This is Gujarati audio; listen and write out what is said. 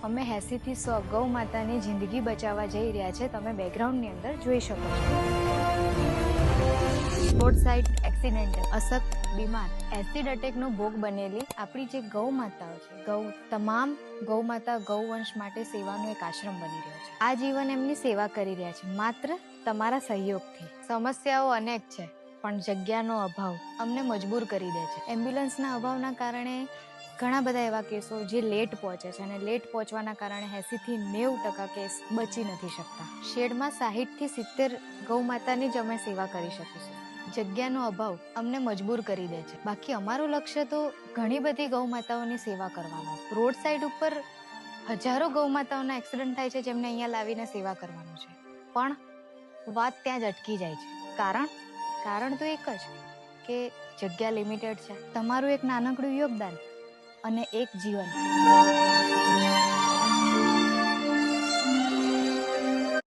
અમે 80 થી 100 ગૌ માતાની જિંદગી બચાવવા જઈ રહ્યા છે. તમે બેકગ્રાઉન્ડની અંદર જોઈ શકો છો. રોડ સાઇડ એક્સિડન્ટ, અશક્ત, બીમાર, એસિડ અટેકનો ભોગ બનેલી આપણી જે ગૌ માતાઓ છે, તમામ ગૌ માતા ગૌવંશ માટે સેવાનો એક આશ્રમ બની રહ્યો છે. આ જીવન એમની સેવા કરી રહ્યા છે, માત્ર તમારા સહયોગથી. સમસ્યાઓ અનેક છે, પણ જગ્યાનો અભાવ અમને મજબૂર કરી દે છે. એમ્બ્યુલન્સના અભાવના કારણે ઘણા બધા એવા કેસો જે લેટ પહોંચે છે અને લેટ પહોંચવાના કારણે 80 થી 90% કેસ બચી નથી શકતા. શેડમાં 60 થી 70 ગૌ માતાની જ અમે સેવા કરી શકીશું. જગ્યાનો અભાવ અમને મજબૂર કરી દે છે. બાકી અમારું લક્ષ્ય તો ઘણી બધી ગૌ માતાઓની સેવા કરવાનું. રોડ સાઈડ ઉપર હજારો ગૌ માતાઓના એક્સિડન્ટ થાય છે, જેમને અહીંયા લાવીને સેવા કરવાનું છે. પણ વાત ત્યાં જ અટકી જાય છે. કારણ તો એક જ કે જગ્યા લિમિટેડ છે. તમારું એક નાનકડું યોગદાન અને એક જીવન.